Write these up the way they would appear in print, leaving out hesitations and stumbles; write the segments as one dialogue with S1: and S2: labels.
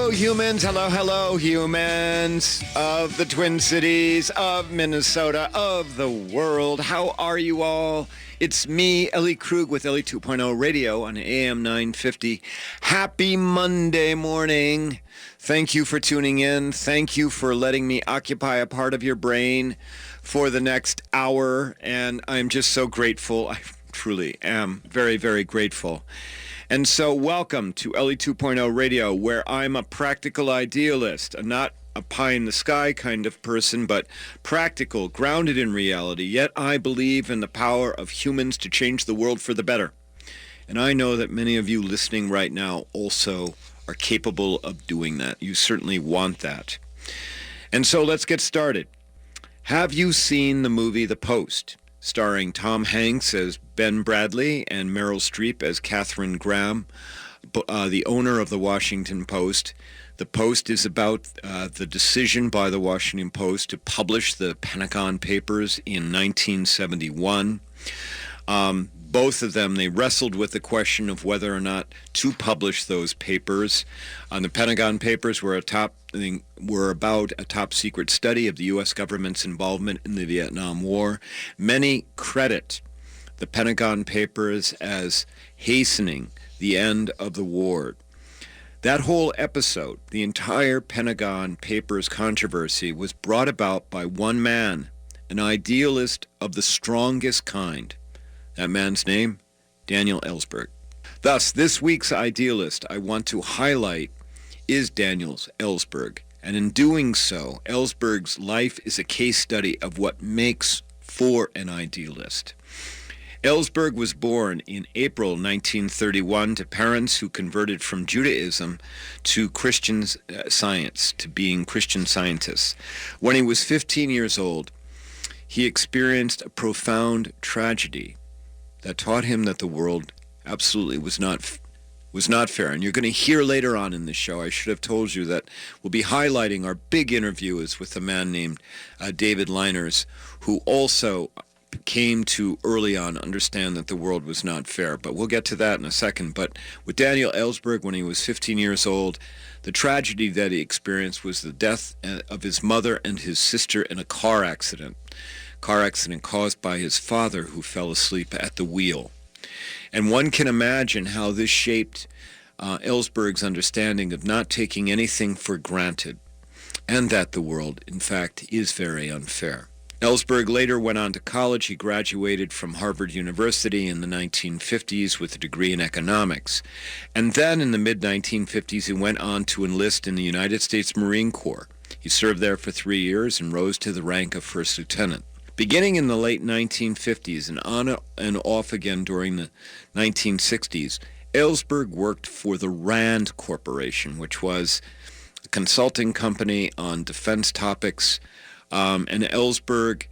S1: Hello, humans of the Twin Cities, of Minnesota, of the world. How are you all? It's me, Ellie Krug, with Ellie 2.0 Radio on AM 950. Happy Monday morning. Thank you for tuning in. Thank you for letting me occupy a part of your brain for the next hour. And I'm just so grateful. I truly am very, very grateful. And so welcome to Ellie 2.0 Radio, where I'm a practical idealist, not a pie-in-the-sky kind of person, but practical, grounded in reality. Yet I believe in the power of humans to change the world for the better. And I know that many of you listening right now also are capable of doing that. You certainly want that. And so let's get started. Have you seen the movie The Post, starring Tom Hanks as Ben Bradley and Meryl Streep as Katharine Graham, the owner of the Washington Post? The Post is about the decision by the Washington Post to publish the Pentagon Papers in 1971. Both of them, they wrestled with the question of whether or not to publish those papers. The Pentagon Papers were about a top-secret study of the U.S. government's involvement in the Vietnam War. Many credit the Pentagon Papers as hastening the end of the war. That whole episode, the entire Pentagon Papers controversy, was brought about by one man, an idealist of the strongest kind. That man's name, Daniel Ellsberg. Thus, this week's idealist I want to highlight is Daniel Ellsberg. And in doing so, Ellsberg's life is a case study of what makes for an idealist. Ellsberg was born in April 1931 to parents who converted from Judaism to Christian science, to being Christian scientists. When he was 15 years old, he experienced a profound tragedy that taught him that the world absolutely was not fair. And you're going to hear later on in the show, I should have told you that we'll be highlighting our big interview is with a man named David Liners, who also came to early on understand that the world was not fair. But we'll get to that in a second. But with Daniel Ellsberg, when he was 15 years old, the tragedy that he experienced was the death of his mother and his sister in a car accident caused by his father, who fell asleep at the wheel. And one can imagine how this shaped Ellsberg's understanding of not taking anything for granted, and that the world, in fact, is very unfair. Ellsberg later went on to college. He graduated from Harvard University in the 1950s with a degree in economics. And then in the mid-1950s, he went on to enlist in the United States Marine Corps. He served there for 3 years and rose to the rank of first lieutenant. Beginning in the late 1950s and on and off again during the 1960s, Ellsberg worked for the RAND Corporation, which was a consulting company on defense topics. And Ellsberg,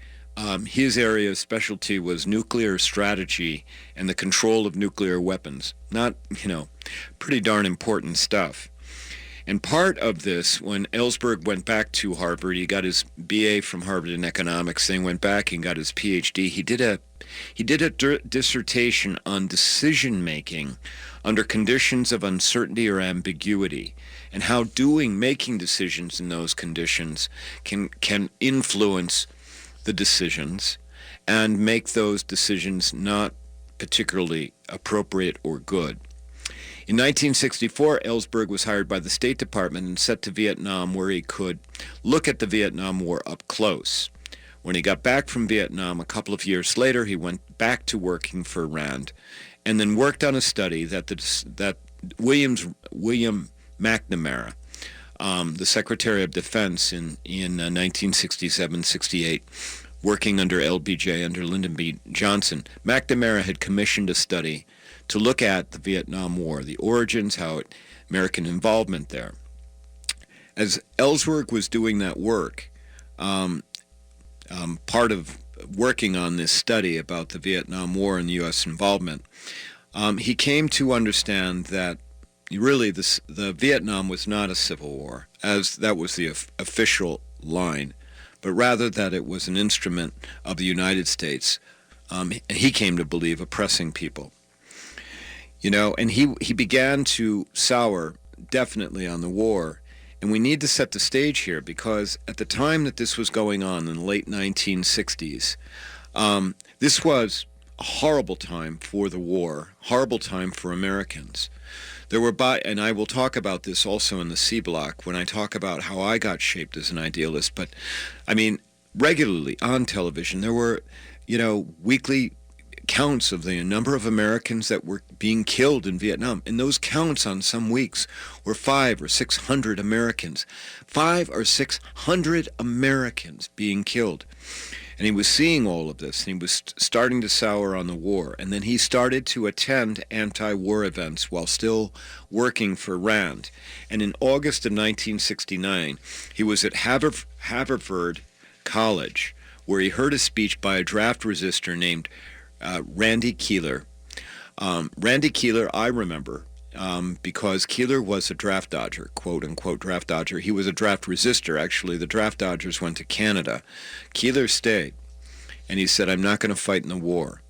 S1: his area of specialty was nuclear strategy and the control of nuclear weapons. Not, pretty darn important stuff. And part of this, when Ellsberg went back to Harvard, he got his BA from Harvard in economics, then went back and got his PhD. He did a dissertation on decision-making under conditions of uncertainty or ambiguity, and how making decisions in those conditions can influence the decisions and make those decisions not particularly appropriate or good. In 1964, Ellsberg was hired by the State Department and sent to Vietnam, where he could look at the Vietnam War up close. When he got back from Vietnam a couple of years later, he went back to working for RAND and then worked on a study that William McNamara, the Secretary of Defense in 1967-68, working under LBJ, under Lyndon B. Johnson, McNamara had commissioned a study to look at the Vietnam War, the origins, American involvement there. As Ellsberg was doing that work, part of working on this study about the Vietnam War and the U.S. involvement, he came to understand that really the Vietnam was not a civil war, as that was the official line, but rather that it was an instrument of the United States, he came to believe, oppressing people. And he began to sour definitely on the war And we need to set the stage here because at the time that this was going on in the late 1960s, this was a horrible time for the war, horrible time for Americans. There were, and I will talk about this also in the C block when I talk about how I got shaped as an idealist, but I mean, regularly on television, there were, weekly counts of the number of Americans that were being killed in Vietnam. And those counts on some weeks were 500 or 600 Americans. 500 or 600 Americans being killed. And he was seeing all of this, and he was starting to sour on the war. And then he started to attend anti-war events while still working for Rand. And in August of 1969, he was at Haverford College, where he heard a speech by a draft resistor named Randy Keeler. Randy Keeler, I remember, because Keeler was a draft dodger, quote-unquote draft dodger. He was a draft resistor. Actually, the draft dodgers went to Canada. Keeler stayed, and he said, I'm not going to fight in the war.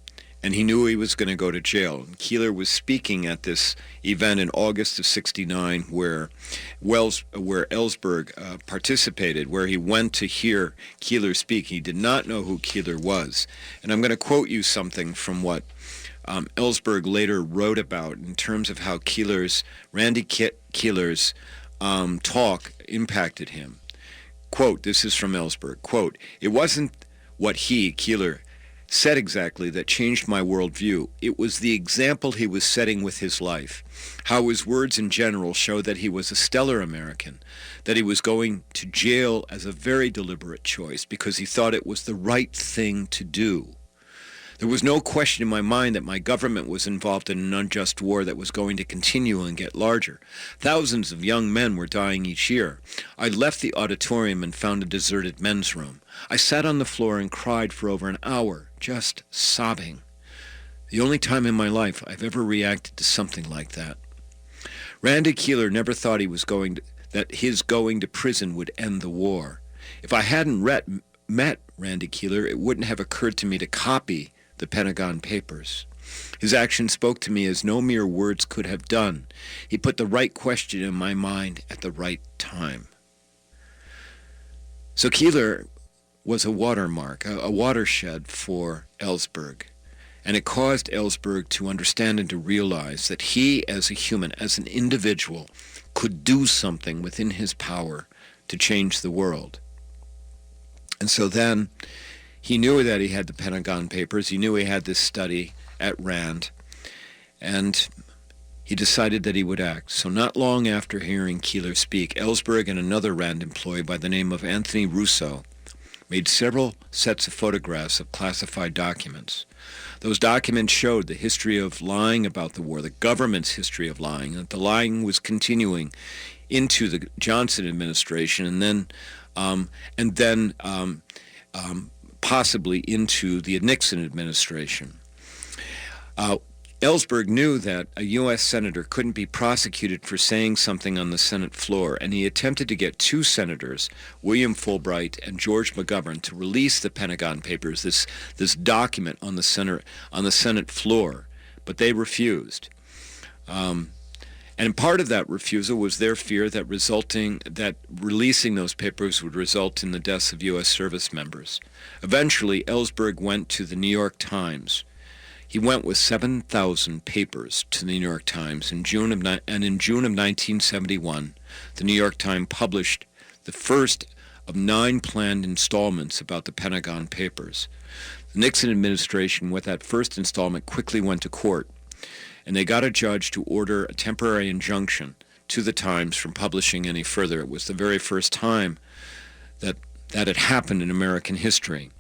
S1: And he knew he was going to go to jail. And Keeler was speaking at this event in August of '69 where Ellsberg participated, where he went to hear Keeler speak. He did not know who Keeler was. And I'm going to quote you something from what Ellsberg later wrote about in terms of how Randy Keeler's talk impacted him. Quote, this is from Ellsberg, quote, it wasn't what Keeler, said exactly that changed my worldview. It was the example he was setting with his life, how his words in general show that he was a stellar American, that he was going to jail as a very deliberate choice because he thought it was the right thing to do. There was no question in my mind that my government was involved in an unjust war that was going to continue and get larger. Thousands of young men were dying each year. I left the auditorium and found a deserted men's room. I sat on the floor and cried for over an hour, just sobbing. The only time in my life I've ever reacted to something like that. Randy Keeler never thought that his going to prison would end the war. If I hadn't met Randy Keeler, it wouldn't have occurred to me to copy the Pentagon Papers. His action spoke to me as no mere words could have done. He put the right question in my mind at the right time. So Keeler was a watermark, a watershed for Ellsberg. And it caused Ellsberg to understand and to realize that he, as a human, as an individual, could do something within his power to change the world. And so then he knew that he had the Pentagon Papers. He knew he had this study at Rand. And he decided that he would act. So not long after hearing Keeler speak, Ellsberg and another Rand employee by the name of Anthony Russo made several sets of photographs of classified documents. Those documents showed the history of lying about the war, the government's history of lying, that the lying was continuing into the Johnson administration and then possibly into the Nixon administration. Ellsberg knew that a U.S. senator couldn't be prosecuted for saying something on the Senate floor, and he attempted to get two senators, William Fulbright and George McGovern, to release the Pentagon Papers, this document on the Senate floor, but they refused. And part of that refusal was their fear that releasing those papers would result in the deaths of U.S. service members. Eventually, Ellsberg went to the New York Times. He went with 7,000 papers to the New York Times. In June of 1971, the New York Times published the first of 9 planned installments about the Pentagon Papers. The Nixon administration, with that first installment, quickly went to court, and they got a judge to order a temporary injunction to the Times from publishing any further. It was the very first time that had happened in American history.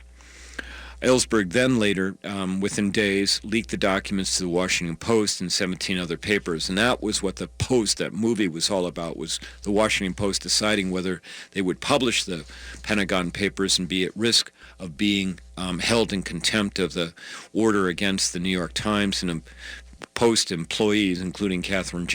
S1: Ellsberg then later, within days, leaked the documents to the Washington Post and 17 other papers, and that was what the Post, that movie, was all about, was the Washington Post deciding whether they would publish the Pentagon Papers and be at risk of being held in contempt of the order against the New York Times and Post employees, including Katharine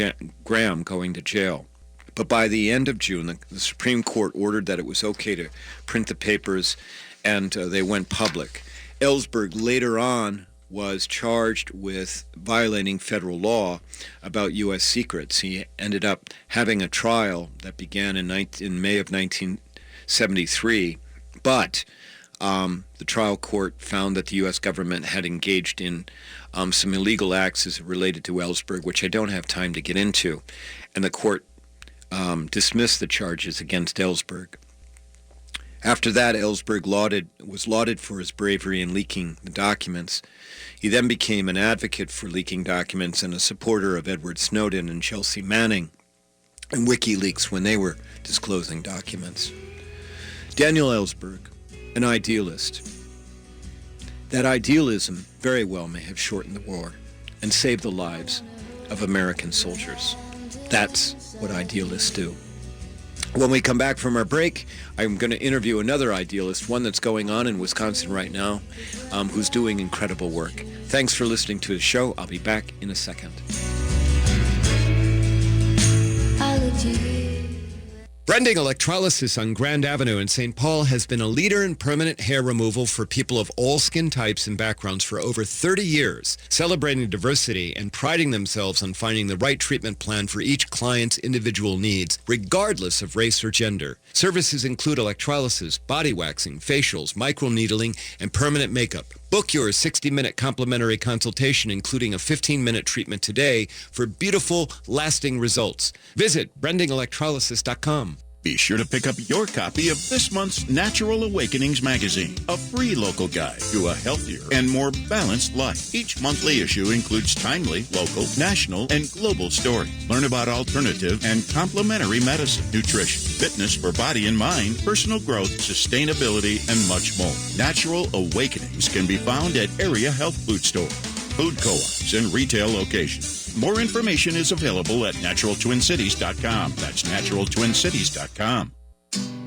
S1: Graham, going to jail. But by the end of June, the Supreme Court ordered that it was okay to print the papers, and they went public. Ellsberg later on was charged with violating federal law about U.S. secrets. He ended up having a trial that began in May of 1973, but the trial court found that the U.S. government had engaged in some illegal acts as related to Ellsberg, which I don't have time to get into, and the court dismissed the charges against Ellsberg. After that, Ellsberg was lauded for his bravery in leaking the documents. He then became an advocate for leaking documents and a supporter of Edward Snowden and Chelsea Manning and WikiLeaks when they were disclosing documents. Daniel Ellsberg, an idealist. That idealism very well may have shortened the war and saved the lives of American soldiers. That's what idealists do. When we come back from our break, I'm going to interview another idealist, one that's going on in Wisconsin right now, who's doing incredible work. Thanks for listening to the show. I'll be back in a second. Brending Electrolysis on Grand Avenue in St. Paul has been a leader in permanent hair removal for people of all skin types and backgrounds for over 30 years, celebrating diversity and priding themselves on finding the right treatment plan for each client's individual needs, regardless of race or gender. Services include electrolysis, body waxing, facials, microneedling, and permanent makeup. Book your 60-minute complimentary consultation, including a 15-minute treatment today for beautiful, lasting results. Visit brendingelectrolysis.com.
S2: Be sure to pick up your copy of this month's Natural Awakenings magazine, a free local guide to a healthier and more balanced life. Each monthly issue includes timely, local, national, and global stories. Learn about alternative and complementary medicine, nutrition, fitness for body and mind, personal growth, sustainability, and much more. Natural Awakenings can be found at area health food stores, food co-ops, and retail locations. More information is available at naturaltwincities.com. That's naturaltwincities.com.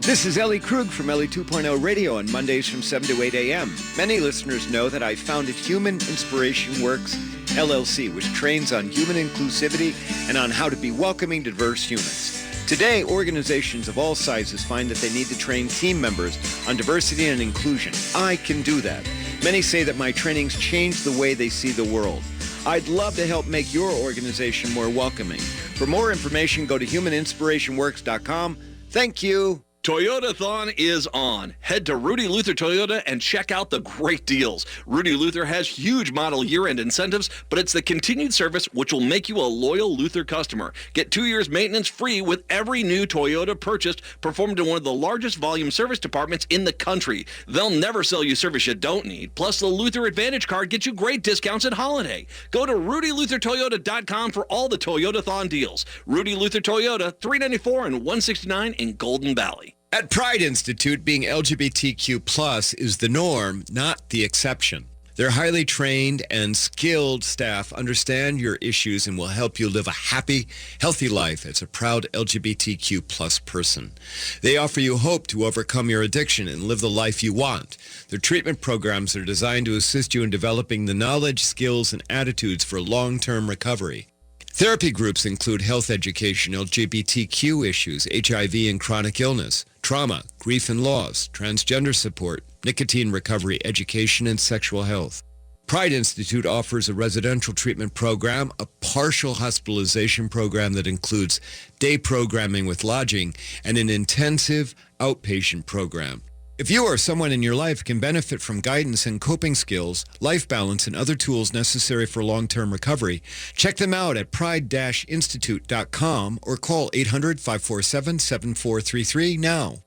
S1: This is Ellie Krug from Ellie 2.0 Radio on Mondays from 7 to 8 a.m. Many listeners know that I founded Human Inspiration Works, LLC, which trains on human inclusivity and on how to be welcoming, diverse humans. Today, organizations of all sizes find that they need to train team members on diversity and inclusion. I can do that. Many say that my trainings change the way they see the world. I'd love to help make your organization more welcoming. For more information, go to humaninspirationworks.com. Thank you.
S3: Toyotathon is on. Head to Rudy Luther Toyota and check out the great deals. Rudy Luther has huge model year-end incentives, but it's the continued service which will make you a loyal Luther customer. Get 2 years maintenance free with every new Toyota purchased, performed in one of the largest volume service departments in the country. They'll never sell you service you don't need. Plus, the Luther Advantage card gets you great discounts at holiday. Go to RudyLutherToyota.com for all the Toyotathon deals. Rudy Luther Toyota, 394 and 169 in Golden Valley.
S1: At Pride Institute, being LGBTQ+ is the norm, not the exception. Their highly trained and skilled staff understand your issues and will help you live a happy, healthy life as a proud LGBTQ+ person. They offer you hope to overcome your addiction and live the life you want. Their treatment programs are designed to assist you in developing the knowledge, skills, and attitudes for long-term recovery. Therapy groups include health education, LGBTQ issues, HIV and chronic illness, trauma, grief and loss, transgender support, nicotine recovery, education, and sexual health. Pride Institute offers a residential treatment program, a partial hospitalization program that includes day programming with lodging, and an intensive outpatient program. If you or someone in your life can benefit from guidance and coping skills, life balance, and other tools necessary for long-term recovery, check them out at pride-institute.com or call 800-547-7433 now.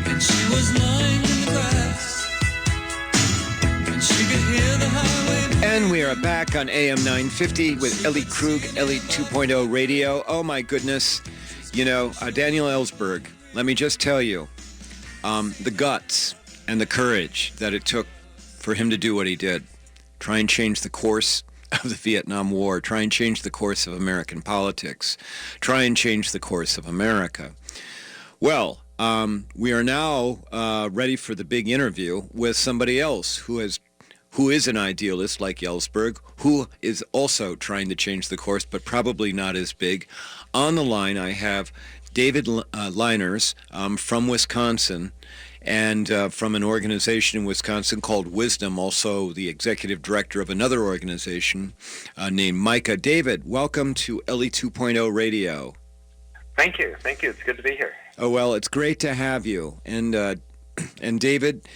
S4: And she was lying in the grass, and she could hear the highway.
S1: And we are back on AM 950 with Ellie Krug, Ellie 2.0 Radio. Oh my goodness. You know, Daniel Ellsberg, let me just tell you, the guts and the courage that it took for him to do what he did. Try and change the course of the Vietnam War. Try and change the course of American politics. Try and change the course of America. Well, we are now ready for the big interview with somebody else who is an idealist like Ellsberg, who is also trying to change the course, but probably not as big. On the line, I have David Liners from Wisconsin, and from an organization in Wisconsin called Wisdom, also the executive director of another organization named Micah. David, welcome to Ellie 2.0 Radio.
S5: Thank you. It's good to be here.
S1: Oh, well, it's great to have you. And David,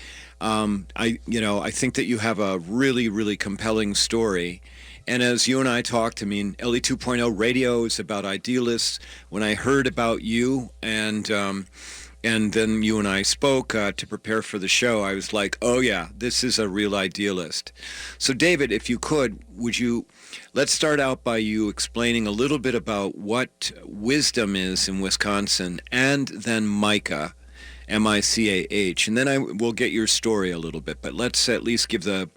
S1: I think that you have a really, really compelling story. And as you and I talked, I mean, Ellie 2.0 Radio is about idealists. When I heard about you and then you and I spoke to prepare for the show, I was like, oh yeah, this is a real idealist. So David, if you could, let's start out by you explaining a little bit about what Wisdom is in Wisconsin, and then Micah, M-I-C-A-H, and then we'll get your story a little bit, but let's at least give the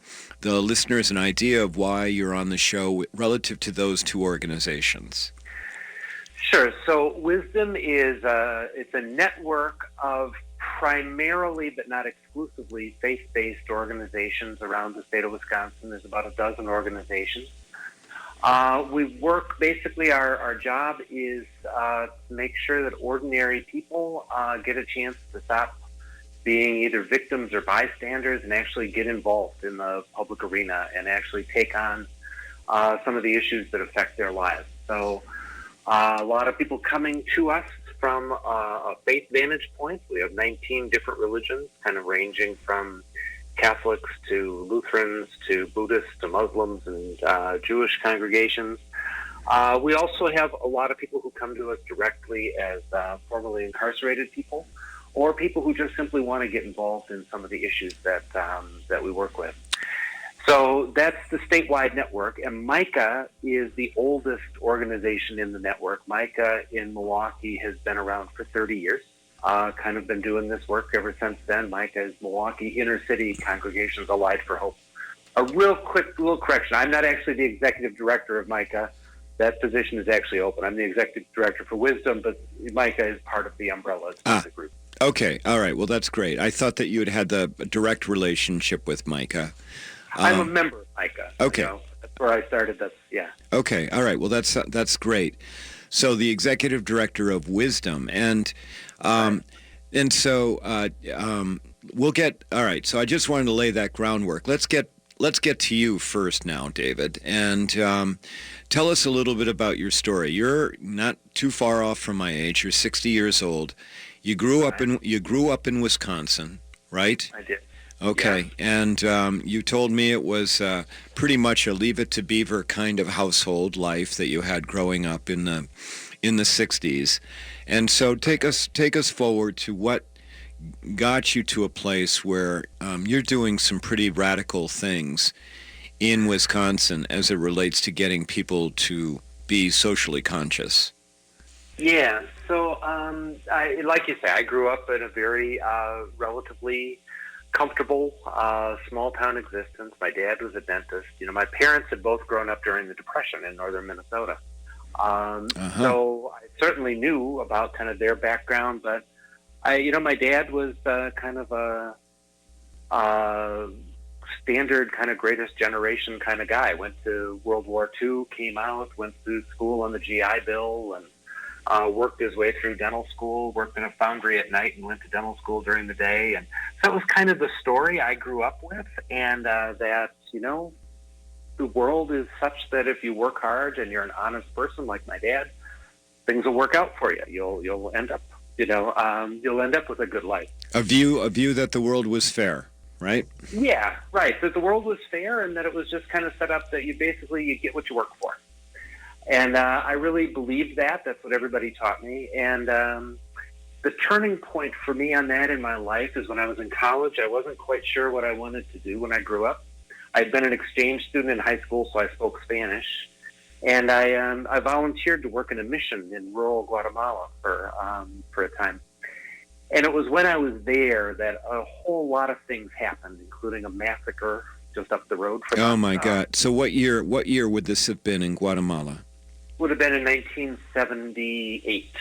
S1: listeners an idea of why you're on the show relative to those two organizations.
S5: Sure. So Wisdom is it's a network of primarily, but not exclusively, faith-based organizations around the state of Wisconsin. There's about a dozen organizations. We work, basically, our job is to make sure that ordinary people get a chance to stop being either victims or bystanders and actually get involved in the public arena and actually take on some of the issues that affect their lives. So a lot of people coming to us from a faith vantage point. We have 19 different religions, kind of ranging from Catholics to Lutherans to Buddhists to Muslims and Jewish congregations. We also have a lot of people who come to us directly as formerly incarcerated people, or people who just simply want to get involved in some of the issues that we work with. So that's the statewide network, and Micah is the oldest organization in the network. Micah in Milwaukee has been around for 30 years. Kind of been doing this work ever since then. Micah is Milwaukee Inner City Congregations Allied for Hope. A real quick little correction. I'm not actually the executive director of Micah. That position is actually open. I'm the executive director for Wisdom, but Micah is part of the umbrella of the group.
S1: Okay. All right. Well, that's great. I thought that you had the direct relationship with Micah.
S5: I'm a member of Micah.
S1: Okay.
S5: That's where I started.
S1: Okay. All right. Well, that's great. So the executive director of Wisdom, and so we'll get. All right. So I just wanted to lay that groundwork. Let's get to you first now, David, and tell us a little bit about your story. You're not too far off from my age. You're 60 years old. You grew up in Wisconsin, right?
S5: I did.
S1: Okay, yeah. And you told me it was pretty much a Leave It to Beaver kind of household life that you had growing up in the 60s. And so take us forward to what got you to a place where you're doing some pretty radical things in Wisconsin as it relates to getting people to be socially conscious.
S5: Yeah, so like you say, I grew up in a very relatively comfortable small-town existence. My dad was a dentist. My parents had both grown up during the Depression in northern Minnesota. So I certainly knew about kind of their background, but my dad was kind of a standard kind of greatest generation kind of guy. Went to World War II, came out, went through school on the GI Bill, and worked his way through dental school, worked in a foundry at night and went to dental school during the day. And so that was kind of the story I grew up with, and that, the world is such that if you work hard and you're an honest person like my dad, things will work out for you. You'll end up, you'll end up with a good life. A
S1: view that the world was fair, right?
S5: Yeah, right. That the world was fair and that it was just kind of set up that you get what you work for. And I really believed that. That's what everybody taught me. And the turning point for me on that in my life is when I was in college. I wasn't quite sure what I wanted to do when I grew up. I'd been an exchange student in high school, so I spoke Spanish. And I volunteered to work in a mission in rural Guatemala for a time. And it was when I was there that a whole lot of things happened, including a massacre just up the road from us.
S1: Oh, my God. So what year would this have been in Guatemala?
S5: Would have been in 1978.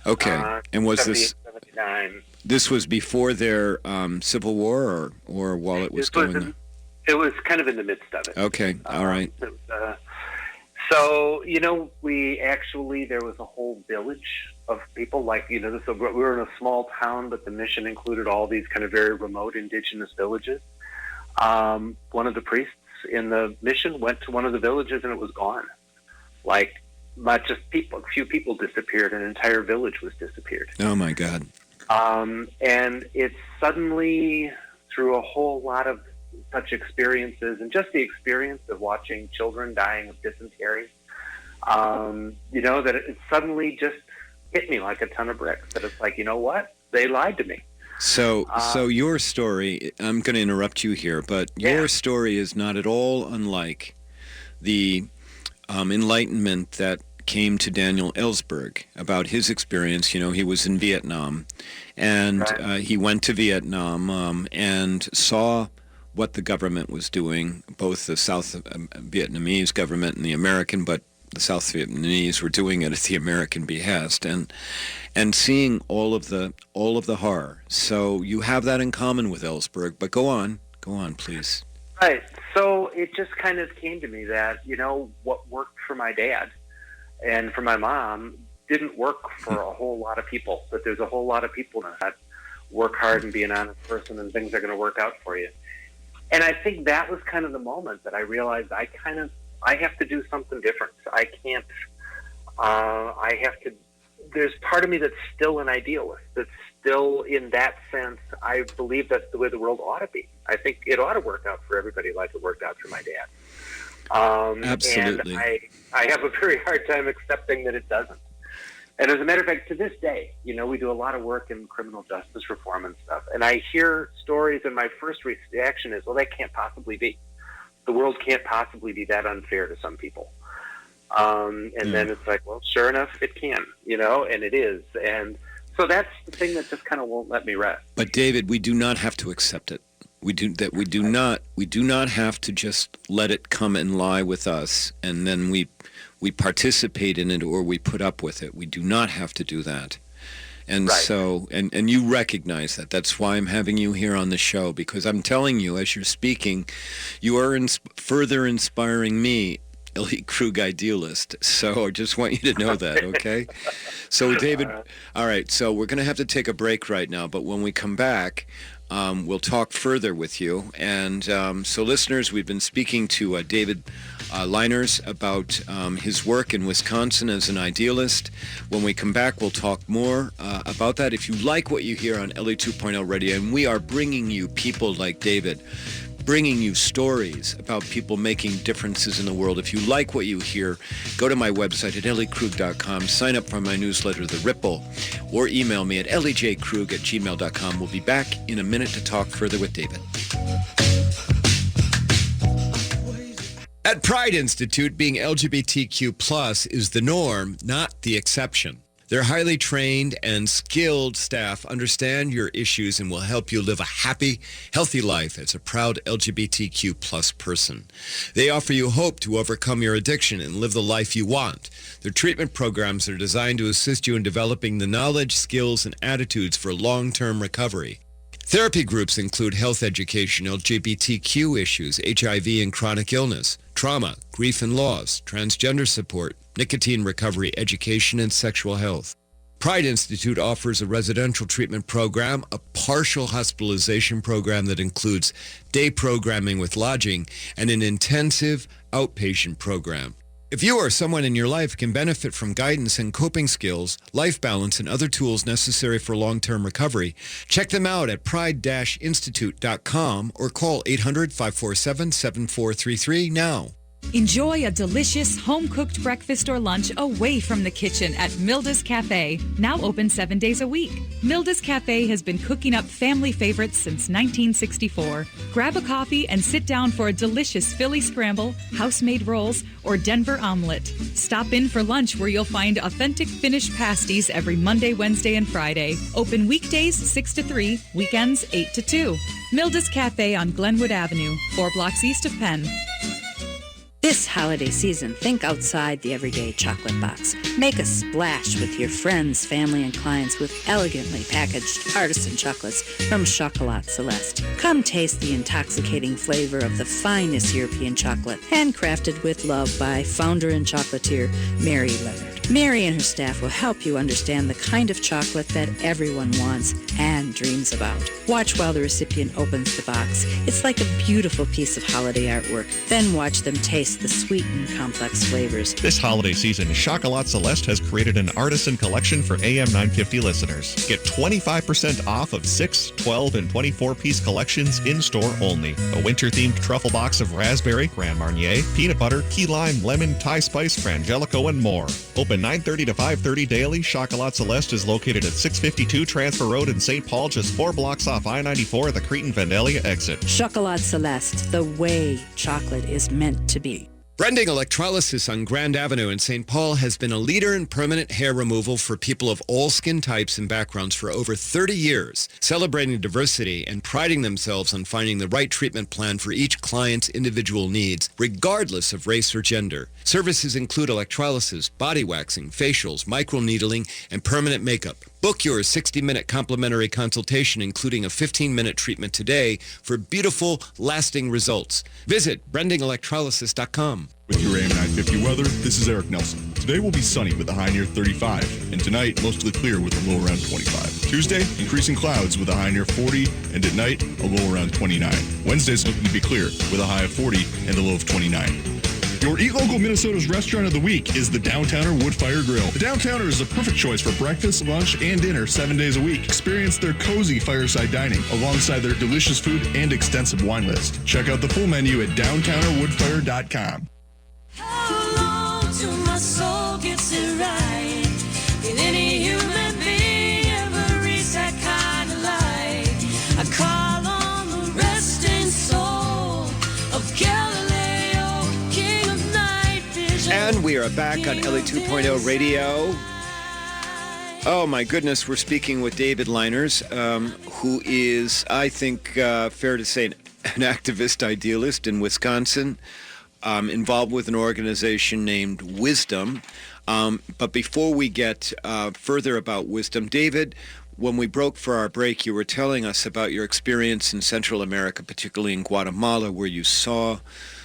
S1: Okay. And was this
S5: 79.
S1: This was before their civil war or while it was going on?
S5: It was kind of in the midst of it.
S1: Okay. All right.
S5: So, there was a whole village of people, we were in a small town, but the mission included all these kind of very remote indigenous villages. One of the priests in the mission went to one of the villages and it was gone. Not just people, a few people disappeared, an entire village was disappeared.
S1: Oh my God.
S5: And it's suddenly, through a whole lot of such experiences and just the experience of watching children dying of dysentery, that it suddenly just hit me like a ton of bricks. That it's like, you know what? They lied to me.
S1: So your story, I'm going to interrupt you here, but your story is not at all unlike the enlightenment that came to Daniel Ellsberg about his experience. He was in Vietnam, and he went to Vietnam and saw what the government was doing, both the South Vietnamese government and the American, but the South Vietnamese were doing it at the American behest, and seeing all of the horror. So you have that in common with Ellsberg, but go on, please.
S5: Right. So it just kind of came to me that, what worked for my dad and for my mom didn't work for a whole lot of people, that there's a whole lot of people that work hard and be an honest person and things are going to work out for you. And I think that was kind of the moment that I realized I have to do something different. I can't, there's part of me that's still an idealist, that's still, in that sense, I believe that's the way the world ought to be. I think it ought to work out for everybody like it worked out for my dad.
S1: Absolutely.
S5: And I have a very hard time accepting that it doesn't. And as a matter of fact, to this day, we do a lot of work in criminal justice reform and stuff. And I hear stories, and my first reaction is, well, that can't possibly be. The world can't possibly be that unfair to some people. Then it's like, well, sure enough, it can, and it is. And so that's the thing that just kind of won't let me rest.
S1: But David, we do not have to accept it. We do not have to just let it come and lie with us, and then we participate in it or we put up with it. We do not have to do that. And so, and you recognize that. That's why I'm having you here on the show, because I'm telling you, as you're speaking, you are further inspiring me, Ellie Krug, idealist. So I just want you to know that, okay? So, David, all right, so we're going to have to take a break right now, but when we come back, we'll talk further with you. And so, listeners, we've been speaking to David Leiners about his work in Wisconsin as an idealist. When we come back, we'll talk more about that. If you like what you hear on Ellie 2.0 Radio, and we are bringing you people like David, bringing you stories about people making differences in the world. If you like what you hear, go to my website at elliekrug.com, sign up for my newsletter, The Ripple, or email me at elliejkrug@gmail.com. We'll be back in a minute to talk further with David. At Pride Institute, being LGBTQ+ is the norm, not the exception. Their highly trained and skilled staff understand your issues and will help you live a happy, healthy life as a proud LGBTQ+ person. They offer you hope to overcome your addiction and live the life you want. Their treatment programs are designed to assist you in developing the knowledge, skills, and attitudes for long-term recovery. Therapy groups include health education, LGBTQ issues, HIV and chronic illness, trauma, grief and loss, transgender support, nicotine recovery, education, and sexual health. Pride Institute offers a residential treatment program, a partial hospitalization program that includes day programming with lodging, and an intensive outpatient program. If you or someone in your life can benefit from guidance and coping skills, life balance, and other tools necessary for long-term recovery, check them out at pride-institute.com or call 800-547-7433 now.
S6: Enjoy a delicious home-cooked breakfast or lunch away from the kitchen at Milda's Cafe, now open 7 days a week. Milda's Cafe has been cooking up family favorites since 1964. Grab a coffee and sit down for a delicious Philly scramble, house-made rolls, or Denver omelet. Stop in for lunch where you'll find authentic Finnish pasties every Monday, Wednesday, and Friday. Open weekdays 6 to 3, weekends 8 to 2. Milda's Cafe on Glenwood Avenue, 4 blocks east of Penn.
S7: This This holiday season, think outside the everyday chocolate box. Make a splash with your friends, family, and clients with elegantly packaged artisan chocolates from Chocolat Celeste. Come taste the intoxicating flavor of the finest European chocolate, handcrafted with love by founder and chocolatier Mary Leonard. Mary and her staff will help you understand the kind of chocolate that everyone wants and dreams about. Watch while the recipient opens the box. It's like a beautiful piece of holiday artwork. Then watch them taste the sweet and complex flavors.
S8: This holiday season, Chocolat Celeste has created an artisan collection for AM 950 listeners. Get 25% off of 6, 12, and 24-piece collections in-store only. A winter-themed truffle box of raspberry, Grand Marnier, peanut butter, key lime, lemon, Thai spice, Frangelico, and more. Open 9:30 to 5:30 daily. Chocolat Celeste is located at 652 Transfer Road in St. Paul, just 4 blocks off I-94 at the Cretan-Vandalia exit.
S7: Chocolat Celeste, the way chocolate is meant to be.
S1: Brending Electrolysis on Grand Avenue in St. Paul has been a leader in permanent hair removal for people of all skin types and backgrounds for over 30 years, celebrating diversity and priding themselves on finding the right treatment plan for each client's individual needs, regardless of race or gender. Services include electrolysis, body waxing, facials, microneedling, and permanent makeup. Book your 60-minute complimentary consultation, including a 15-minute treatment today for beautiful, lasting results. Visit brendingelectrolysis.com.
S9: With your AM 950 weather, this is Eric Nelson. Today will be sunny with a high near 35, and tonight mostly clear with a low around 25. Tuesday, increasing clouds with a high near 40, and at night, a low around 29. Wednesday's looking to be clear with a high of 40 and a low of 29. Your Eat Local Minnesota's restaurant of the week is the Downtowner Woodfire Grill. The Downtowner is a perfect choice for breakfast, lunch, and dinner 7 days a week. Experience their cozy fireside dining alongside their delicious food and extensive wine list. Check out the full menu at downtownerwoodfire.com.
S4: How long till my soul gets it right? Did any human being ever reach that kind of light? I call on the resting soul of Galileo, king of night vision.
S1: And we are back on Ellie 2.0 Radio. Oh my goodness, we're speaking with David Leiners, who is, I think, fair to say, an activist idealist in Wisconsin. Involved with an organization named Wisdom. But before we get further about Wisdom, David, when we broke for our break, you were telling us about your experience in Central America, particularly in Guatemala, where you saw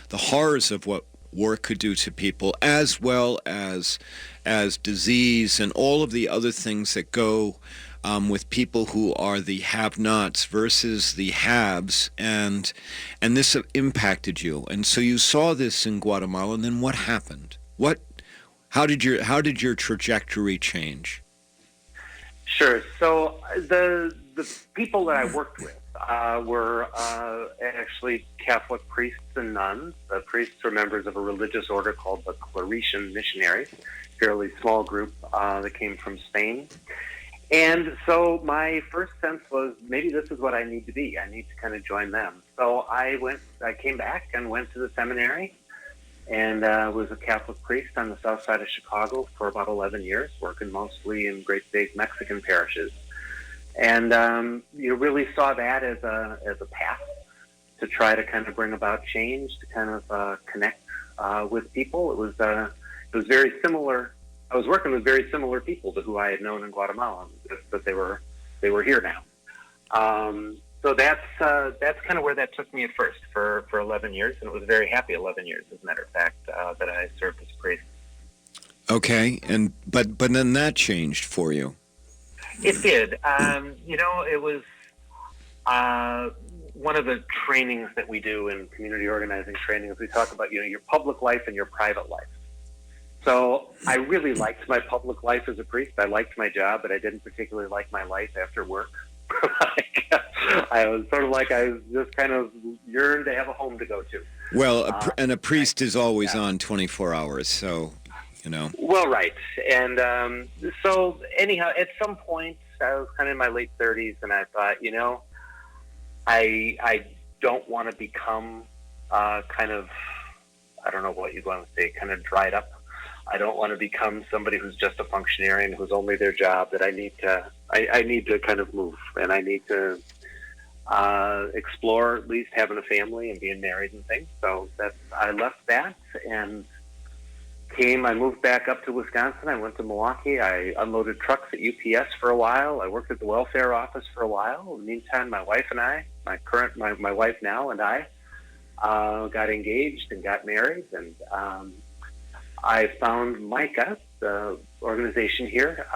S1: the horrors of what war could do to people, as well as disease and all of the other things that go with people who are the have-nots versus the haves, and this impacted you. And so you saw this in Guatemala, and then what happened? How did your trajectory change?
S5: Sure. So the people that I worked with were actually Catholic priests and nuns. The priests were members of a religious order called the Claretian Missionaries, fairly small group that came from Spain. And so my first sense was, maybe this is what I need to be. I need to kind of join them. So I came back and went to the seminary and was a Catholic priest on the south side of Chicago for about 11 years, working mostly in great big Mexican parishes. And you really saw that as a path to try to kind of bring about change, to kind of connect with people. It was very similar. I was working with very similar people to who I had known in Guatemala, but they were here now. So that's kind of where that took me at first for 11 years, and it was a very happy 11 years, as a matter of fact, that I served as a priest.
S1: Okay, but then that changed for you.
S5: It did. It was one of the trainings that we do in community organizing training is we talk about your public life and your private life. So I really liked my public life as a priest. I liked my job, but I didn't particularly like my life after work. I was sort of like I was just kind of yearned to have a home to go to.
S1: Well, a priest is always on 24 hours, so,
S5: Well, right. And so anyhow, at some point, I was kind of in my late 30s, and I thought, I don't want to become kind of, I don't know what you'd want to say, kind of dried up. I don't want to become somebody who's just a functionary and who's only their job. That I need to kind of move, and I need to explore at least having a family and being married and things. So I left that and I moved back up to Wisconsin. I went to Milwaukee. I unloaded trucks at UPS for a while. I worked at the welfare office for a while. In the meantime, my wife and I, my wife now and I, got engaged and got married. And I found MICA, the organization here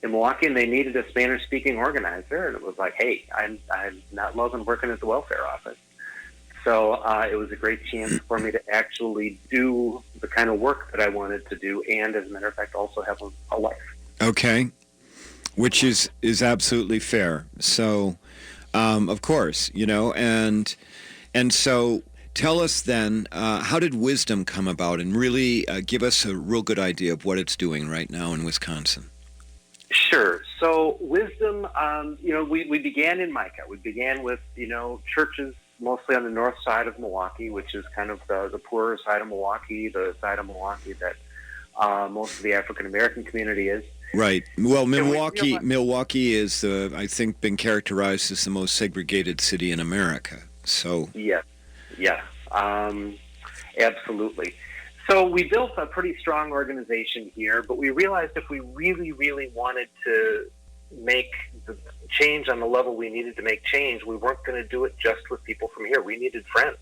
S5: in Milwaukee, and they needed a Spanish-speaking organizer. And it was like, hey, I'm not loving working at the welfare office. So it was a great chance for me to actually do the kind of work that I wanted to do, and as a matter of fact, also have a life.
S1: Okay, which is absolutely fair. So, of course, and so tell us then, how did Wisdom come about, and really give us a real good idea of what it's doing right now in Wisconsin.
S5: Sure. So Wisdom, we began in MICA. We began with, churches mostly on the north side of Milwaukee, which is kind of the poorer side of Milwaukee, the side of Milwaukee that most of the African-American community is.
S1: Right. Well, Milwaukee is, I think, been characterized as the most segregated city in America. So
S5: Yeah, absolutely. So we built a pretty strong organization here, but we realized if we really, really wanted to make the change on the level we needed to make change, we weren't going to do it just with people from here. We needed friends.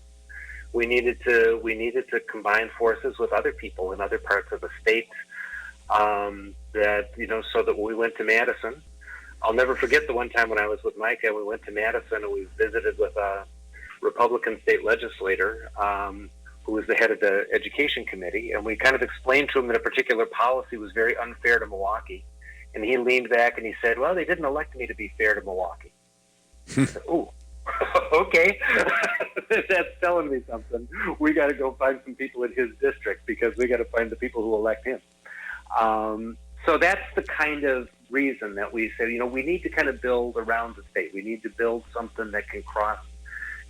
S5: We needed to combine forces with other people in other parts of the state. So that when we went to Madison, I'll never forget the one time when I was with Micah and we went to Madison and we visited with a Republican state legislator who was the head of the education committee, and we kind of explained to him that a particular policy was very unfair to Milwaukee. And he leaned back and he said, well, they didn't elect me to be fair to Milwaukee. I said, ooh, okay. That's telling me something. We got to go find some people in his district because we got to find the people who elect him. So that's the kind of reason that we said, we need to kind of build around the state. We need to build something that can cross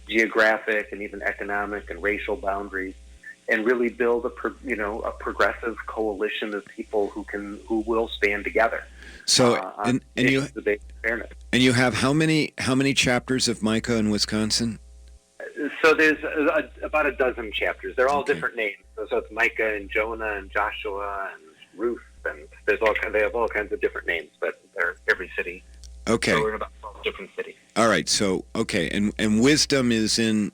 S5: geographic and even economic and racial boundaries, and really build a progressive coalition of people who will stand together.
S1: So you have how many chapters of MICA in Wisconsin?
S5: So there's about a dozen chapters. They're all different names. So it's Micah and Jonah and Joshua and Ruth, and they have all kinds of different names, but they're every city.
S1: Okay.
S5: So we're in about 12 different cities.
S1: All right. So and Wisdom is in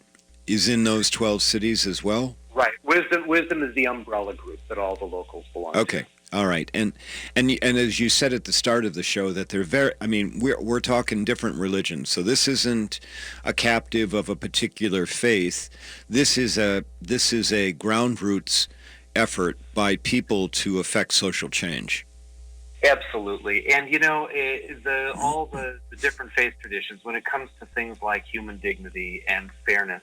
S1: those 12 cities as well.
S5: Right. Wisdom is the umbrella group that all the locals belong to.
S1: Okay. All right. And as you said at the start of the show, that they're we're talking different religions. So this isn't a captive of a particular faith. This is a ground roots effort by people to affect social change.
S5: Absolutely. And, all the different faith traditions, when it comes to things like human dignity and fairness,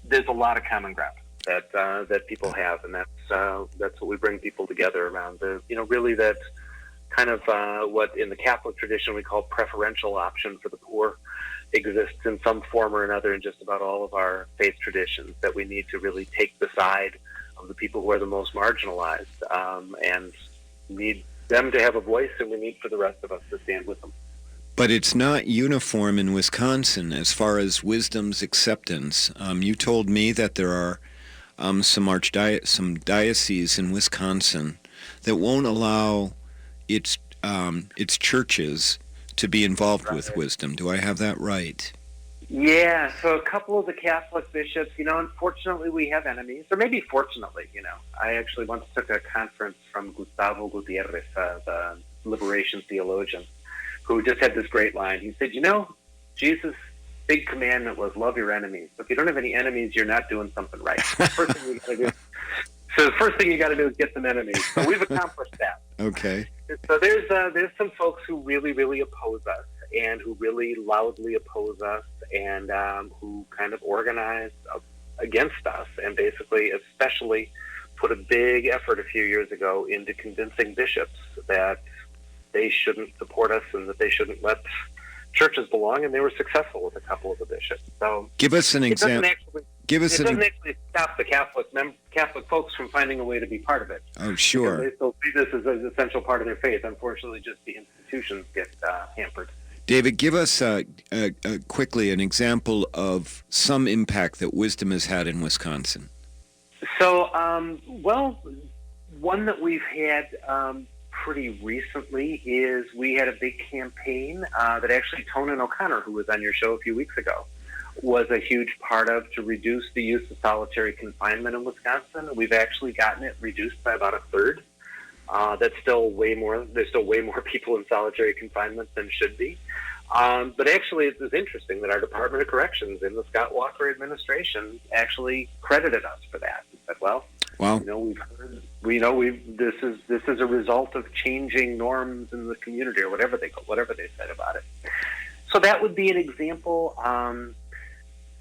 S5: there's a lot of common ground that people have, and that's what we bring people together around. Really that kind of what in the Catholic tradition we call preferential option for the poor exists in some form or another in just about all of our faith traditions, that we need to really take the side of the people who are the most marginalized, and need them to have a voice, and we need for the rest of us to stand with them.
S1: But it's not uniform in Wisconsin as far as Wisdom's acceptance. You told me that there are some dioceses in Wisconsin that won't allow its churches to be involved with Wisdom. Do I have that right?
S5: Yeah, so a couple of the Catholic bishops, unfortunately we have enemies, or maybe fortunately, I actually once took a conference from Gustavo Gutierrez, the liberation theologian, who just had this great line. He said, Jesus' big commandment was love your enemies. If you don't have any enemies, you're not doing something right. The first thing you got to do is get some enemies. So we've accomplished that.
S1: Okay.
S5: So there's some folks who really, really oppose us, and who really loudly oppose us, and who kind of organize against us, and basically, especially, put a big effort a few years ago into convincing bishops that they shouldn't support us and that they shouldn't let churches belong, and they were successful with a couple of the bishops. So
S1: give us an example.
S5: It doesn't actually stop the Catholic folks from finding a way to be part of it.
S1: Oh, sure.
S5: Because they still see this as an essential part of their faith. Unfortunately, just the institutions get hampered.
S1: David, give us quickly an example of some impact that wisdom has had in Wisconsin.
S5: So, one that we've had pretty recently is we had a big campaign that actually Tonin O'Connor, who was on your show a few weeks ago, was a huge part of to reduce the use of solitary confinement in Wisconsin. We've actually gotten it reduced by about a third. That's still way more. There's still way more people in solitary confinement than should be. But actually, it was interesting that our Department of Corrections in the Scott Walker administration actually credited us for that. They said, "Well,
S1: wow,
S5: this is a result of changing norms in the community, or whatever they said about it." So that would be an example.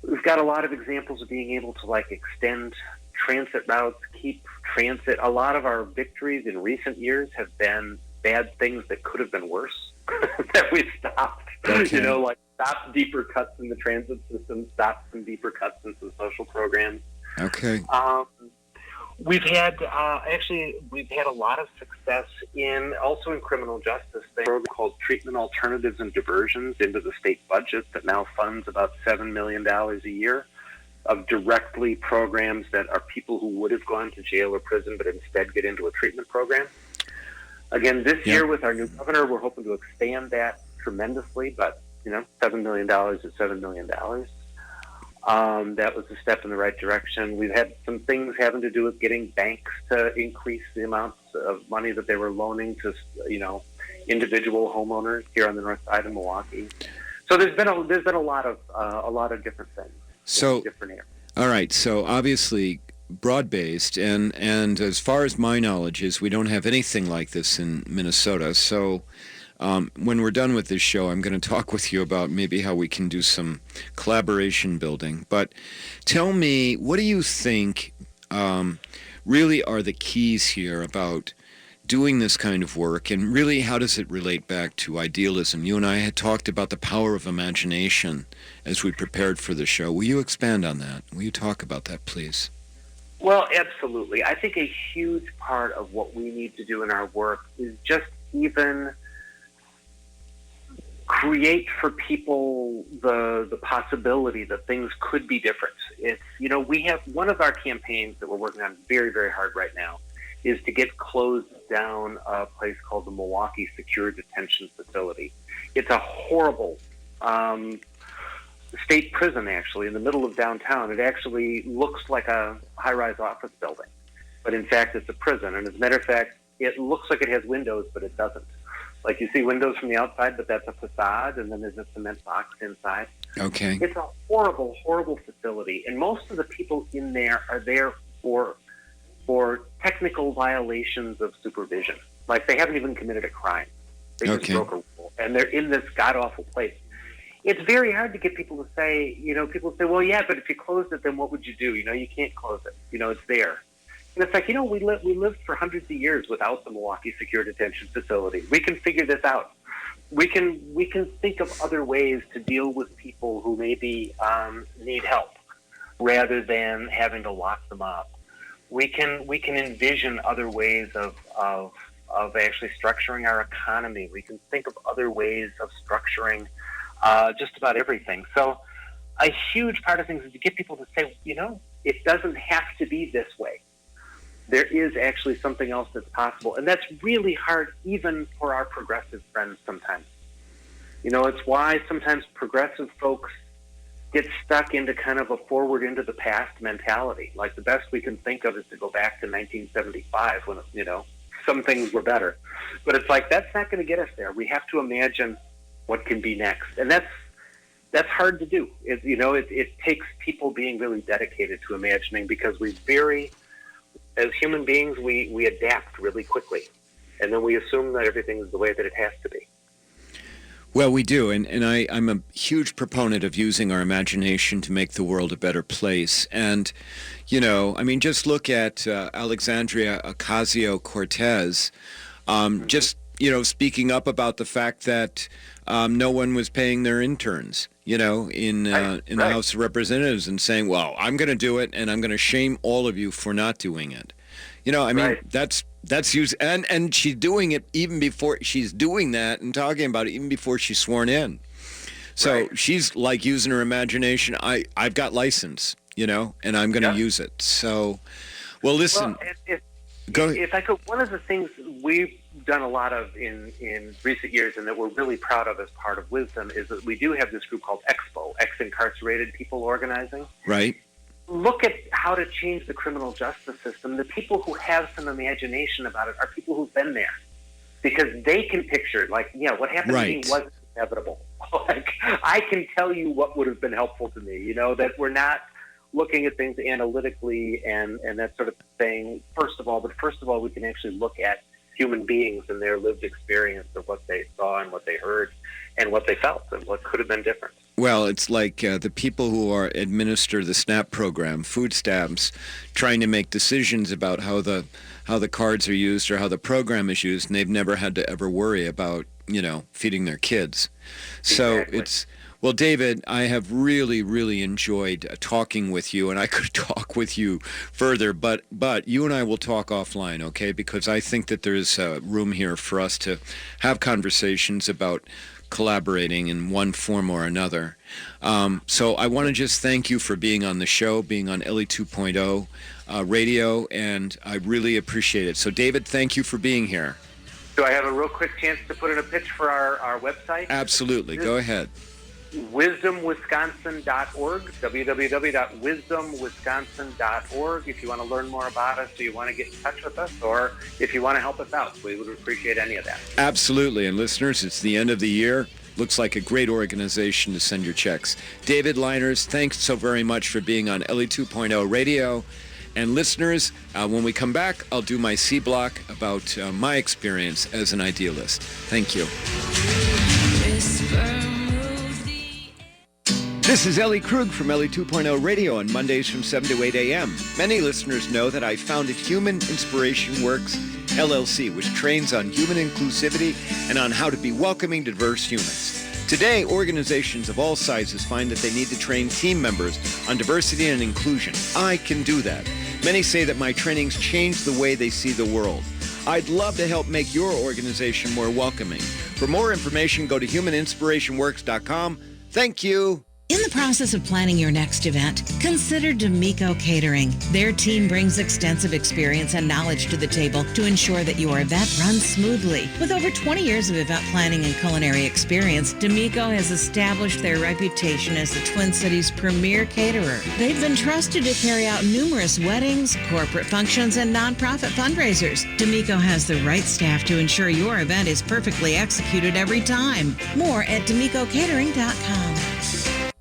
S5: We've got a lot of examples of being able to extend transit routes, keep transit. A lot of our victories in recent years have been bad things that could have been worse that we stopped.
S1: Okay.
S5: Stop deeper cuts in the transit system, stop some deeper cuts in some social programs.
S1: Okay.
S5: We've had a lot of success in criminal justice. There's a program called Treatment Alternatives and Diversions into the state budget that now funds about $7 million a year of directly programs that are people who would have gone to jail or prison but instead get into a treatment program. Again, this year with our new governor, we're hoping to expand that tremendously, but $7 million is $7 million. That was a step in the right direction. We've had some things having to do with getting banks to increase the amounts of money that they were loaning to, individual homeowners here on the north side of Milwaukee. So there's been a lot of different things.
S1: So,
S5: different areas.
S1: All right. So obviously broad-based, and as far as my knowledge is, we don't have anything like this in Minnesota. So when we're done with this show, I'm going to talk with you about maybe how we can do some collaboration building. But tell me, what do you think really are the keys here about doing this kind of work, and really how does it relate back to idealism? You and I had talked about the power of imagination as we prepared for the show. Will you expand on that? Will you talk about that, please?
S5: Well, absolutely. I think a huge part of what we need to do in our work is just even create for people the possibility that things could be different. It's, we have one of our campaigns that we're working on very, very hard right now is to get closed down a place called the Milwaukee Secure Detention Facility. It's a horrible state prison, actually, in the middle of downtown. It actually looks like a high-rise office building, but in fact it's a prison. And as a matter of fact, it looks like it has windows, but it doesn't. Like, you see windows from the outside, but that's a facade, and then there's a cement box inside.
S1: Okay.
S5: It's a horrible, horrible facility, and most of the people in there are there for technical violations of supervision. Like, they haven't even committed a crime. They just broke a rule, and they're in this god-awful place. It's very hard to get people to say, people say, well, yeah, but if you closed it, then what would you do? You can't close it. It's there. And it's like, we lived for hundreds of years without the Milwaukee Secure Detention Facility. We can figure this out. We can think of other ways to deal with people who maybe need help rather than having to lock them up. We can envision other ways of actually structuring our economy. We can think of other ways of structuring just about everything. So a huge part of things is to get people to say, it doesn't have to be this way. There is actually something else that's possible. And that's really hard even for our progressive friends sometimes. It's why sometimes progressive folks get stuck into kind of a forward into the past mentality. Like, the best we can think of is to go back to 1975 when, some things were better. But it's like, that's not going to get us there. We have to imagine what can be next. And that's hard to do. It takes people being really dedicated to imagining, because as human beings, we adapt really quickly. And then we assume that everything is the way that it has to be.
S1: Well, we do, and I'm a huge proponent of using our imagination to make the world a better place. And, just look at Alexandria Ocasio-Cortez, just, speaking up about the fact that no one was paying their interns, in the House of Representatives, and saying, well, I'm going to do it, and I'm going to shame all of you for not doing it.
S5: Right.
S1: That's used, and she's doing it even before she's doing that and talking about it even before she's sworn in. So
S5: Right.
S1: she's like using her imagination. I've got license, and I'm going to use it. So, well, listen.
S5: Well,
S1: Go ahead.
S5: if I could, one of the things we've done a lot of in recent years and that we're really proud of as part of Wisdom is that we do have this group called Expo, Ex-Incarcerated People Organizing.
S1: Right.
S5: Look at how to change the criminal justice system. The people who have some imagination about it are people who've been there because they can picture, what happened to me was inevitable. I can tell you what would have been helpful to me, that we're not looking at things analytically and that sort of thing, first of all, we can actually look at human beings and their lived experience of what they saw and what they heard and what they felt and what could have been different.
S1: Well, it's like the people who administer the SNAP program, food stamps, trying to make decisions about how the cards are used or how the program is used, and they've never had to ever worry about, feeding their kids. So
S5: Exactly.
S1: Well, David, I have really, really enjoyed talking with you, and I could talk with you further, but you and I will talk offline, okay? Because I think that there's room here for us to have conversations about collaborating in one form or another. So I want to just thank you for being on the show, being on Ellie 2.0 radio, and I really appreciate it. So, David, thank you for being here.
S5: Do I have a real quick chance to put in a pitch for our website?
S1: Absolutely. Go ahead.
S5: wisdomwisconsin.org, www.wisdomwisconsin.org. If you want to learn more about us, or you want to get in touch with us, or if you want to help us out, we would appreciate any of that.
S1: Absolutely. And listeners, it's the end of the year. Looks like a great organization to send your checks. David Liners, thanks so very much for being on Ellie 2.0 radio. And listeners, when we come back, I'll do my C block about my experience as an idealist. Thank you. This is Ellie Krug from Ellie 2.0 Radio on Mondays from 7 to 8 a.m. Many listeners know that I founded Human Inspiration Works, LLC, which trains on human inclusivity and on how to be welcoming to diverse humans. Today, organizations of all sizes find that they need to train team members on diversity and inclusion. I can do that. Many say that my trainings change the way they see the world. I'd love to help make your organization more welcoming. For more information, go to humaninspirationworks.com. Thank you.
S10: In the process of planning your next event, consider D'Amico Catering. Their team brings extensive experience and knowledge to the table to ensure that your event runs smoothly. With over 20 years of event planning and culinary experience, D'Amico has established their reputation as the Twin Cities' premier caterer. They've been trusted to carry out numerous weddings, corporate functions, and nonprofit fundraisers. D'Amico has the right staff to ensure your event is perfectly executed every time. More at D'AmicoCatering.com.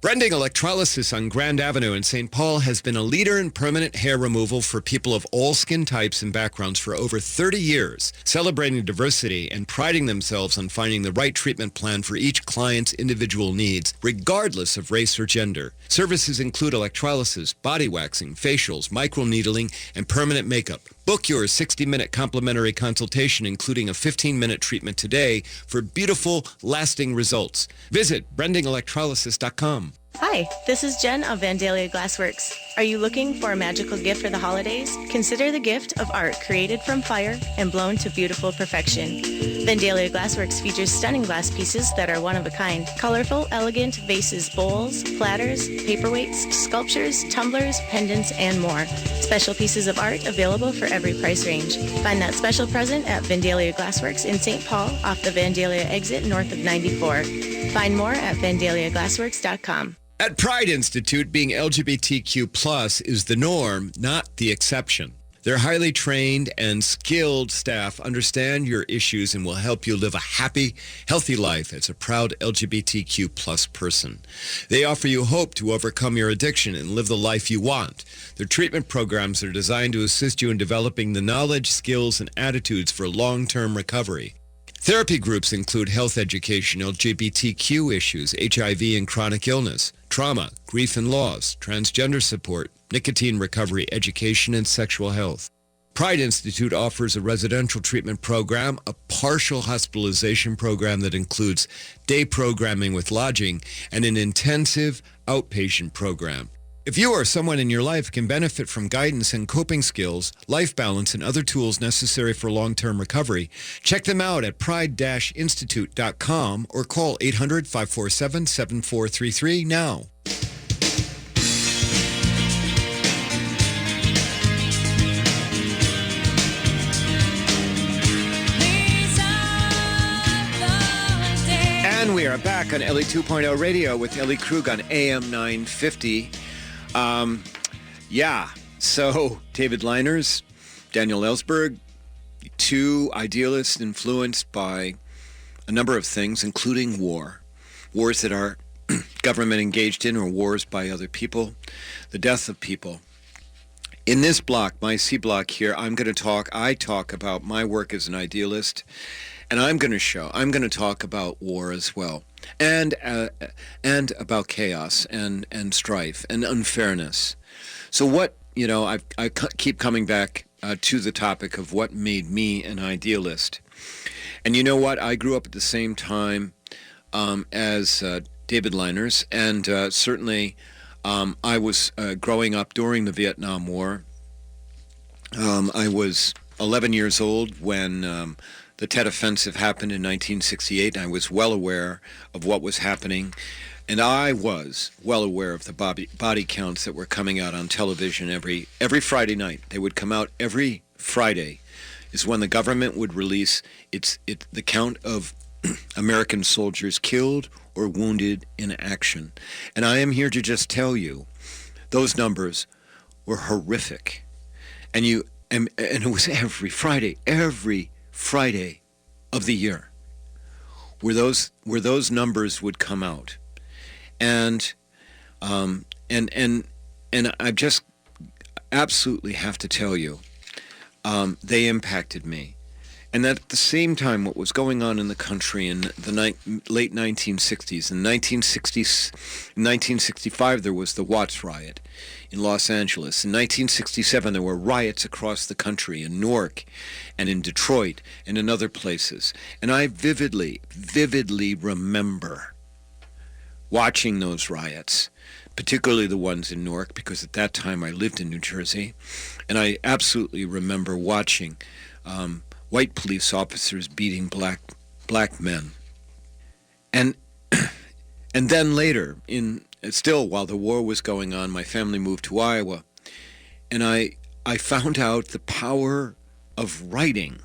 S1: Brending Electrolysis on Grand Avenue in St. Paul has been a leader in permanent hair removal for people of all skin types and backgrounds for over 30 years, celebrating diversity and priding themselves on finding the right treatment plan for each client's individual needs, regardless of race or gender. Services include electrolysis, body waxing, facials, microneedling, and permanent makeup. Book your 60-minute complimentary consultation, including a 15-minute treatment today for beautiful, lasting results. Visit brendingelectrolysis.com.
S11: Hi, this is Jen of Vandalia Glassworks. Are you looking for a magical gift for the holidays? Consider the gift of art created from fire and blown to beautiful perfection. Vandalia Glassworks features stunning glass pieces that are one of a kind. Colorful, elegant vases, bowls, platters, paperweights, sculptures, tumblers, pendants, and more. Special pieces of art available for every price range. Find that special present at Vandalia Glassworks in St. Paul off the Vandalia exit north of 94. Find more at vandaliaglassworks.com.
S1: At Pride Institute, being LGBTQ+ is the norm, not the exception. Their highly trained and skilled staff understand your issues and will help you live a happy, healthy life as a proud LGBTQ+ person. They offer you hope to overcome your addiction and live the life you want. Their treatment programs are designed to assist you in developing the knowledge, skills, and attitudes for long-term recovery. Therapy groups include health education, LGBTQ issues, HIV and chronic illness, trauma, grief and loss, transgender support, nicotine recovery education, and sexual health. Pride Institute offers a residential treatment program, a partial hospitalization program that includes day programming with lodging, and an intensive outpatient program. If you or someone in your life can benefit from guidance and coping skills, life balance, and other tools necessary for long-term recovery, check them out at pride-institute.com or call 800-547-7433 now. And we are back on Ellie 2.0 Radio with Ellie Krug on AM 950. So David Liners, Daniel Ellsberg, two idealists influenced by a number of things, including war. Wars that our government engaged in or wars by other people, the death of people. In this block, my C block here, I talk about my work as an idealist, and I'm going to talk about war as well, and about chaos and strife and unfairness. So what, I keep coming back to the topic of what made me an idealist. And you know what? I grew up at the same time as David Liners, and certainly I was growing up during the Vietnam War. I was 11 years old when the Tet Offensive happened in 1968, and I was well aware of what was happening. And I was well aware of the body counts that were coming out on television every Friday night. They would come out every Friday is when the government would release the count of American soldiers killed or wounded in action. And I am here to just tell you, those numbers were horrific. And it was every Friday of the year where those numbers would come out. And I just absolutely have to tell you, they impacted me. And at the same time, what was going on in the country in the late 1960s. In 1965, there was the Watts riot in Los Angeles. In 1967, there were riots across the country in Newark and in Detroit and in other places. And I vividly remember watching those riots, particularly the ones in Newark, because at that time I lived in New Jersey. And I absolutely remember watching white police officers beating black men. And then later, while the war was going on, my family moved to Iowa, and I found out the power of writing.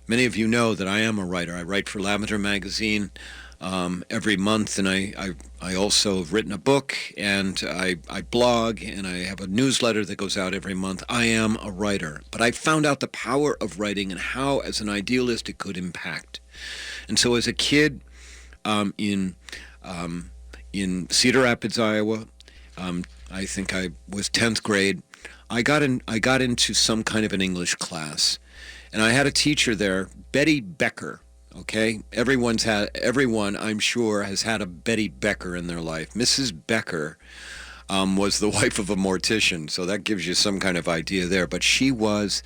S1: Many of you know that I am a writer. I write for Lavender Magazine every month, and I also have written a book, and I blog, and I have a newsletter that goes out every month. I am a writer. But I found out the power of writing and how, as an idealist, it could impact. And so as a kid in Cedar Rapids, Iowa, I think I was 10th grade, I got into some kind of an English class. And I had a teacher there, Betty Becker. Okay, everyone, I'm sure, has had a Betty Becker in their life. Mrs. Becker was the wife of a mortician, so that gives you some kind of idea there. But she was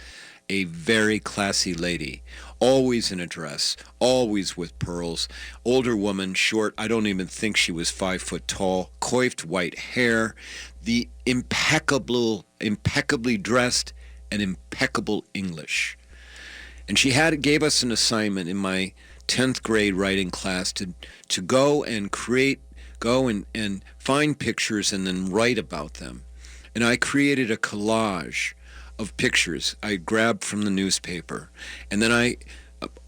S1: a very classy lady, always in a dress, always with pearls. Older woman, short, I don't even think she was 5 foot tall, coiffed white hair, the impeccably dressed and impeccable English. And she gave us an assignment in my 10th grade writing class to go and find pictures and then write about them. And I created a collage of pictures I grabbed from the newspaper. And then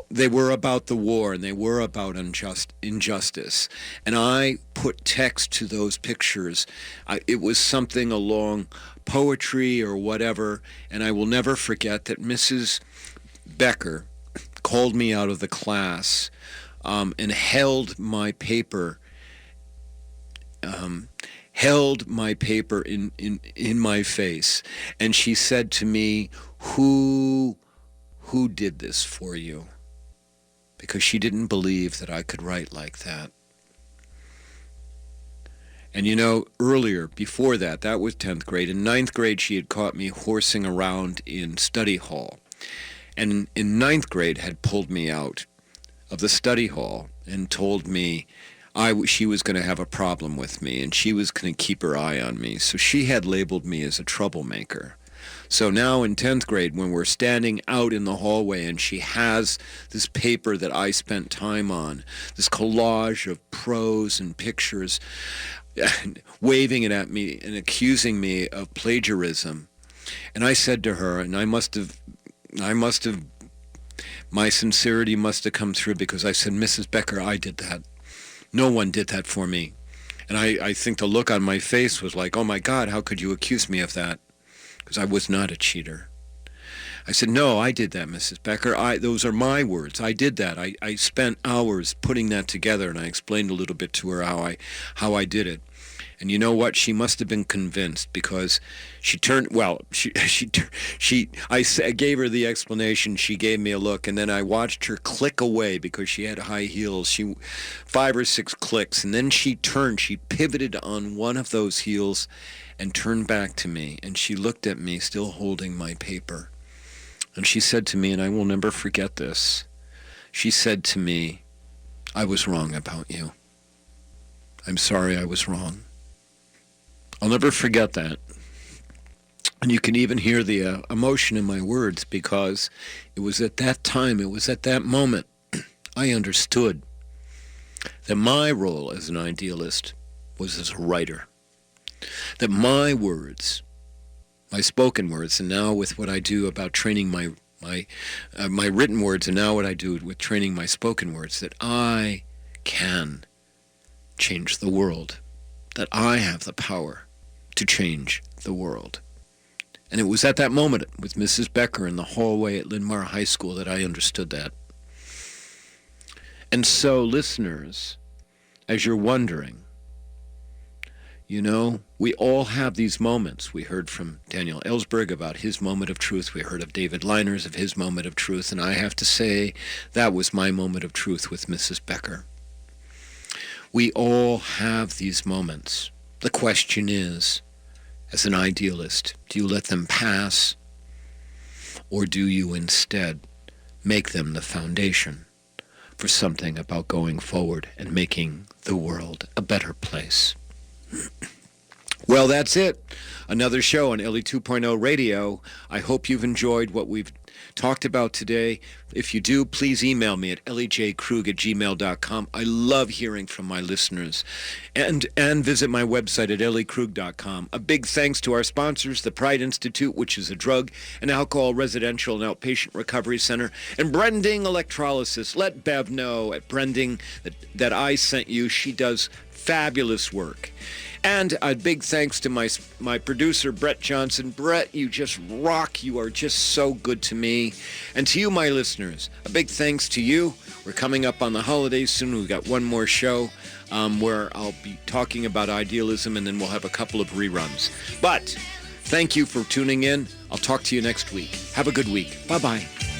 S1: they were about the war, and they were about injustice. And I put text to those pictures. It was something along poetry or whatever. And I will never forget that Mrs. Becker called me out of the class and held my paper in my face, and she said to me, who did this for you? Because she didn't believe that I could write like that. And earlier, before that was 10th grade. In 9th grade, she had caught me horsing around in study hall. And in 9th grade had pulled me out of the study hall and told me she was going to have a problem with me, and she was going to keep her eye on me. So she had labeled me as a troublemaker. So now in 10th grade, when we're standing out in the hallway and she has this paper that I spent time on, this collage of prose and pictures, waving it at me and accusing me of plagiarism. And I said to her, and my sincerity must have come through, because I said, Mrs. Becker, I did that. No one did that for me. And I think the look on my face was like, oh my God, how could you accuse me of that? Because I was not a cheater. I said, no, I did that, Mrs. Becker. Those are my words. I did that. I spent hours putting that together, and I explained a little bit to her how I did it. And you know what? She must have been convinced, because she turned, I gave her the explanation. She gave me a look, and then I watched her click away, because she had high heels. 5 or 6 clicks, and then she pivoted on one of those heels and turned back to me, and she looked at me, still holding my paper. And she said to me, and I will never forget this, she said to me, I was wrong about you. I'm sorry I was wrong. I'll never forget that. And you can even hear the emotion in my words, because it was at that time, it was at that moment, I understood that my role as an idealist was as a writer. That my words, my spoken words, and now with what I do about training my written words, and now what I do with training my spoken words, that I can change the world, that I have the power to change the world. And it was at that moment with Mrs. Becker in the hallway at Linn-Mar High School that I understood that. And so, listeners, as you're wondering, we all have these moments. We heard from Daniel Ellsberg about his moment of truth. We heard of David Liners of his moment of truth. And I have to say, that was my moment of truth with Mrs. Becker. We all have these moments. The question is, as an idealist, do you let them pass, or do you instead make them the foundation for something about going forward and making the world a better place? Well, that's it. Another show on Ellie 2.0 Radio. I hope you've enjoyed what we've talked about today. If you do, please email me at elliejkrug@gmail.com. I love hearing from my listeners. And visit my website at elliekrug.com. A big thanks to our sponsors, the Pride Institute, which is a drug and alcohol residential and outpatient recovery center, and Brending Electrolysis. Let Bev know at Brending that I sent you. She does fabulous work. And a big thanks to my producer, Brett Johnson. Brett, you just rock. You are just so good to me. And to you, my listeners, a big thanks to you. We're coming up on the holidays soon. We've got one more show where I'll be talking about idealism, and then we'll have a couple of reruns. But thank you for tuning in. I'll talk to you next week. Have a good week. Bye-bye.